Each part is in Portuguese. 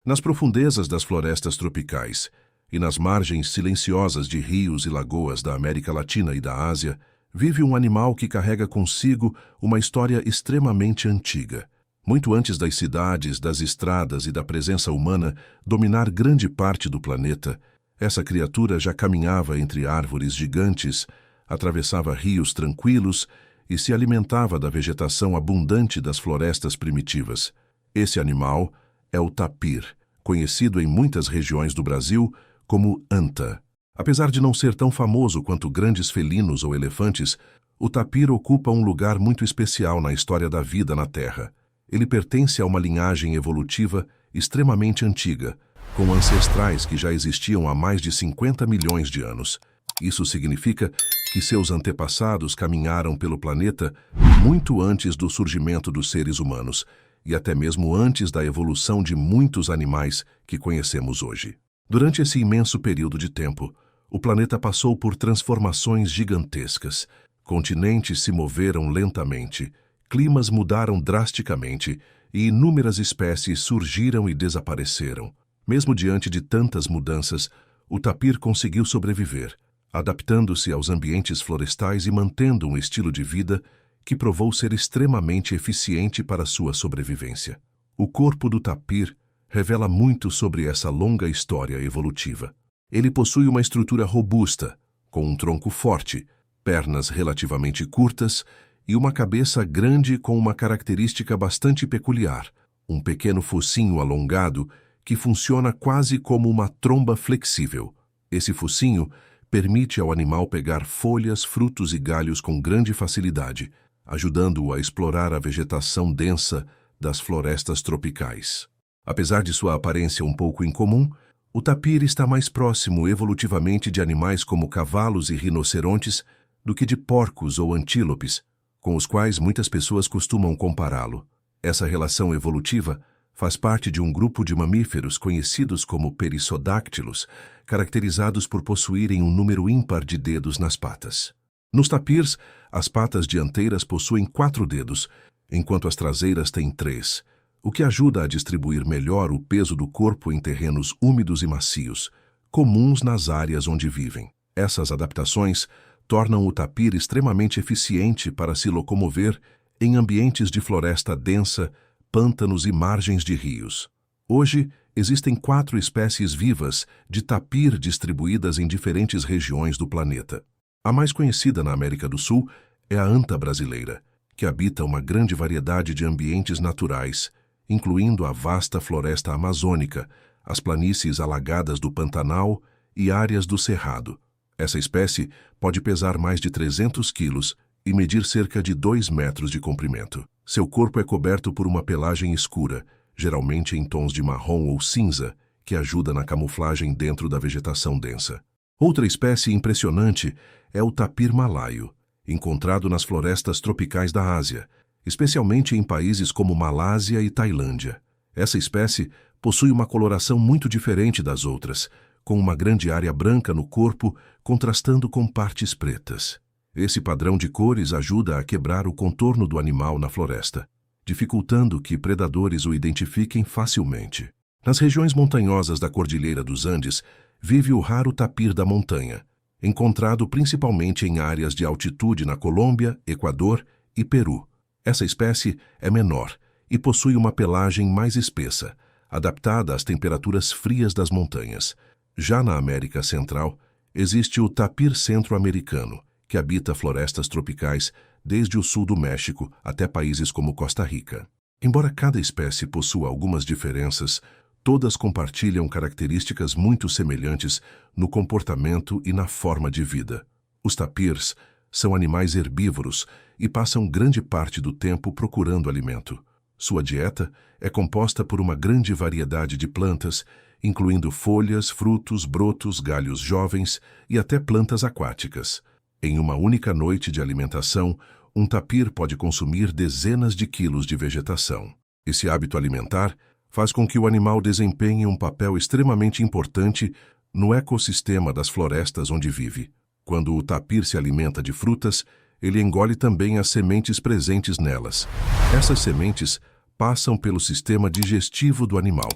Nas profundezas das florestas tropicais e nas margens silenciosas de rios e lagoas da América Latina e da Ásia, vive um animal que carrega consigo uma história extremamente antiga. Muito antes das cidades, das estradas e da presença humana dominar grande parte do planeta, essa criatura já caminhava entre árvores gigantes, atravessava rios tranquilos e se alimentava da vegetação abundante das florestas primitivas. Esse animal é o tapir, conhecido em muitas regiões do Brasil como anta. Apesar de não ser tão famoso quanto grandes felinos ou elefantes, o tapir ocupa um lugar muito especial na história da vida na Terra. Ele pertence a uma linhagem evolutiva extremamente antiga, com ancestrais que já existiam há mais de 50 milhões de anos. Isso significa que seus antepassados caminharam pelo planeta muito antes do surgimento dos seres humanos e até mesmo antes da evolução de muitos animais que conhecemos hoje. Durante esse imenso período de tempo, o planeta passou por transformações gigantescas. Continentes se moveram lentamente, climas mudaram drasticamente e inúmeras espécies surgiram e desapareceram. Mesmo diante de tantas mudanças, o tapir conseguiu sobreviver, adaptando-se aos ambientes florestais e mantendo um estilo de vida que provou ser extremamente eficiente para sua sobrevivência. O corpo do tapir revela muito sobre essa longa história evolutiva. Ele possui uma estrutura robusta, com um tronco forte, pernas relativamente curtas e uma cabeça grande com uma característica bastante peculiar, um pequeno focinho alongado que funciona quase como uma tromba flexível. Esse focinho permite ao animal pegar folhas, frutos e galhos com grande facilidade, ajudando-o a explorar a vegetação densa das florestas tropicais. Apesar de sua aparência um pouco incomum, o tapir está mais próximo evolutivamente de animais como cavalos e rinocerontes do que de porcos ou antílopes, com os quais muitas pessoas costumam compará-lo. Essa relação evolutiva faz parte de um grupo de mamíferos conhecidos como perissodáctilos, caracterizados por possuírem um número ímpar de dedos nas patas. Nos tapirs, as patas dianteiras possuem 4 dedos, enquanto as traseiras têm 3, o que ajuda a distribuir melhor o peso do corpo em terrenos úmidos e macios, comuns nas áreas onde vivem. Essas adaptações tornam o tapir extremamente eficiente para se locomover em ambientes de floresta densa, pântanos e margens de rios. Hoje, existem 4 espécies vivas de tapir distribuídas em diferentes regiões do planeta. A mais conhecida na América do Sul é a anta brasileira, que habita uma grande variedade de ambientes naturais, incluindo a vasta floresta amazônica, as planícies alagadas do Pantanal e áreas do Cerrado. Essa espécie pode pesar mais de 300 quilos e medir cerca de 2 metros de comprimento. Seu corpo é coberto por uma pelagem escura, geralmente em tons de marrom ou cinza, que ajuda na camuflagem dentro da vegetação densa. Outra espécie impressionante é o tapir malaio, encontrado nas florestas tropicais da Ásia, especialmente em países como Malásia e Tailândia. Essa espécie possui uma coloração muito diferente das outras, com uma grande área branca no corpo contrastando com partes pretas. Esse padrão de cores ajuda a quebrar o contorno do animal na floresta, dificultando que predadores o identifiquem facilmente. Nas regiões montanhosas da Cordilheira dos Andes, vive o raro tapir da montanha, encontrado principalmente em áreas de altitude na Colômbia, Equador e Peru. Essa espécie é menor e possui uma pelagem mais espessa, adaptada às temperaturas frias das montanhas. Já na América Central, existe o tapir centro-americano, que habita florestas tropicais desde o sul do México até países como Costa Rica. Embora cada espécie possua algumas diferenças, todas compartilham características muito semelhantes no comportamento e na forma de vida. Os tapirs são animais herbívoros e passam grande parte do tempo procurando alimento. Sua dieta é composta por uma grande variedade de plantas, incluindo folhas, frutos, brotos, galhos jovens e até plantas aquáticas. Em uma única noite de alimentação, um tapir pode consumir dezenas de quilos de vegetação. Esse hábito alimentar faz com que o animal desempenhe um papel extremamente importante no ecossistema das florestas onde vive. Quando o tapir se alimenta de frutas, ele engole também as sementes presentes nelas. Essas sementes passam pelo sistema digestivo do animal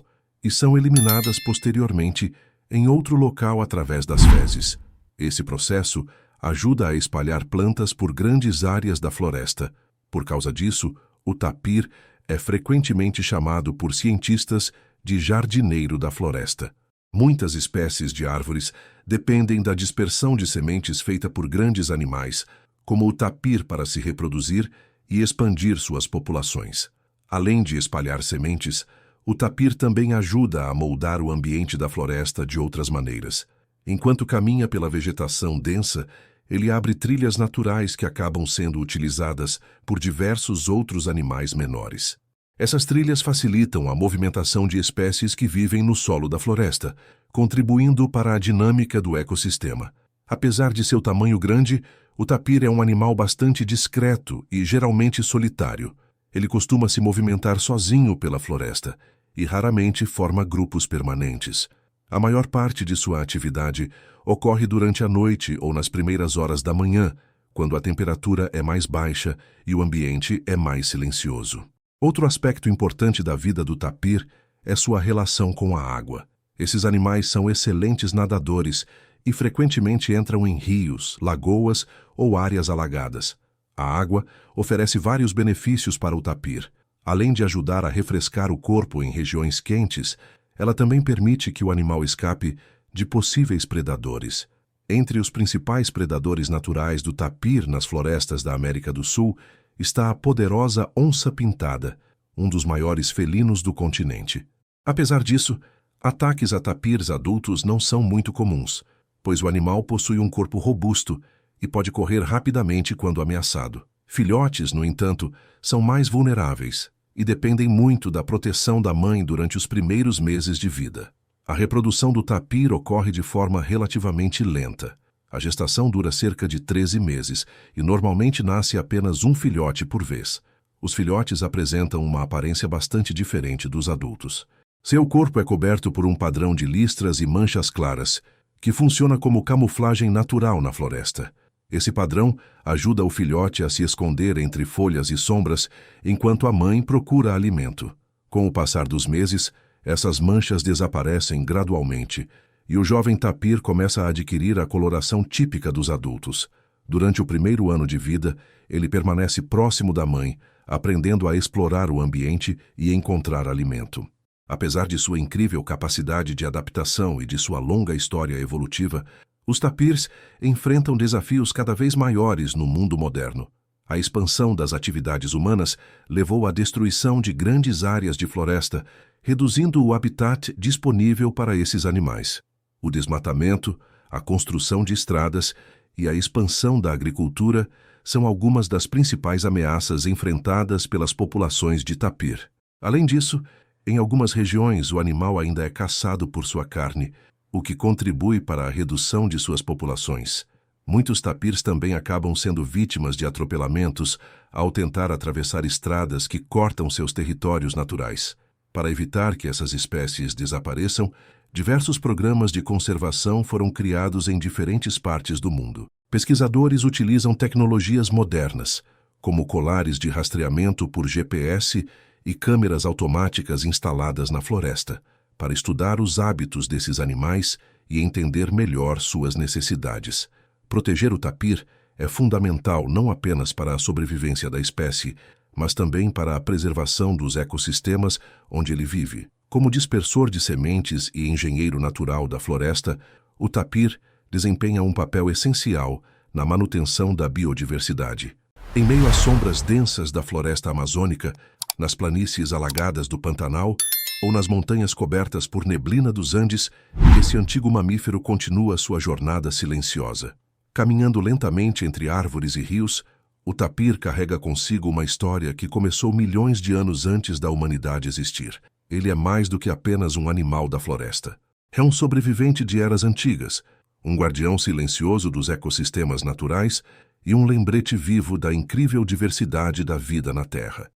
e são eliminadas posteriormente em outro local através das fezes. Esse processo ajuda a espalhar plantas por grandes áreas da floresta. Por causa disso, o tapir é frequentemente chamado por cientistas de jardineiro da floresta. Muitas espécies de árvores dependem da dispersão de sementes feita por grandes animais, como o tapir, para se reproduzir e expandir suas populações. Além de espalhar sementes, o tapir também ajuda a moldar o ambiente da floresta de outras maneiras. Enquanto caminha pela vegetação densa, ele abre trilhas naturais que acabam sendo utilizadas por diversos outros animais menores. Essas trilhas facilitam a movimentação de espécies que vivem no solo da floresta, contribuindo para a dinâmica do ecossistema. Apesar de seu tamanho grande, o tapir é um animal bastante discreto e geralmente solitário. Ele costuma se movimentar sozinho pela floresta e raramente forma grupos permanentes. A maior parte de sua atividade ocorre durante a noite ou nas primeiras horas da manhã, quando a temperatura é mais baixa e o ambiente é mais silencioso. Outro aspecto importante da vida do tapir é sua relação com a água. Esses animais são excelentes nadadores e frequentemente entram em rios, lagoas ou áreas alagadas. A água oferece vários benefícios para o tapir. Além de ajudar a refrescar o corpo em regiões quentes, ela também permite que o animal escape de possíveis predadores. Entre os principais predadores naturais do tapir nas florestas da América do Sul está a poderosa onça-pintada, um dos maiores felinos do continente. Apesar disso, ataques a tapirs adultos não são muito comuns, pois o animal possui um corpo robusto e pode correr rapidamente quando ameaçado. Filhotes, no entanto, são mais vulneráveis e dependem muito da proteção da mãe durante os primeiros meses de vida. A reprodução do tapir ocorre de forma relativamente lenta. A gestação dura cerca de 13 meses e normalmente nasce apenas um filhote por vez. Os filhotes apresentam uma aparência bastante diferente dos adultos. Seu corpo é coberto por um padrão de listras e manchas claras, que funciona como camuflagem natural na floresta. Esse padrão ajuda o filhote a se esconder entre folhas e sombras, enquanto a mãe procura alimento. Com o passar dos meses, essas manchas desaparecem gradualmente, e o jovem tapir começa a adquirir a coloração típica dos adultos. Durante o primeiro ano de vida, ele permanece próximo da mãe, aprendendo a explorar o ambiente e encontrar alimento. Apesar de sua incrível capacidade de adaptação e de sua longa história evolutiva, os tapirs enfrentam desafios cada vez maiores no mundo moderno. A expansão das atividades humanas levou à destruição de grandes áreas de floresta, reduzindo o habitat disponível para esses animais. O desmatamento, a construção de estradas e a expansão da agricultura são algumas das principais ameaças enfrentadas pelas populações de tapir. Além disso, em algumas regiões o animal ainda é caçado por sua carne, o que contribui para a redução de suas populações. Muitos tapirs também acabam sendo vítimas de atropelamentos ao tentar atravessar estradas que cortam seus territórios naturais. Para evitar que essas espécies desapareçam, diversos programas de conservação foram criados em diferentes partes do mundo. Pesquisadores utilizam tecnologias modernas, como colares de rastreamento por GPS e câmeras automáticas instaladas na floresta, para estudar os hábitos desses animais e entender melhor suas necessidades. Proteger o tapir é fundamental não apenas para a sobrevivência da espécie, mas também para a preservação dos ecossistemas onde ele vive. Como dispersor de sementes e engenheiro natural da floresta, o tapir desempenha um papel essencial na manutenção da biodiversidade. Em meio às sombras densas da floresta amazônica, nas planícies alagadas do Pantanal ou nas montanhas cobertas por neblina dos Andes, esse antigo mamífero continua sua jornada silenciosa. Caminhando lentamente entre árvores e rios, o tapir carrega consigo uma história que começou milhões de anos antes da humanidade existir. Ele é mais do que apenas um animal da floresta. É um sobrevivente de eras antigas, um guardião silencioso dos ecossistemas naturais e um lembrete vivo da incrível diversidade da vida na Terra.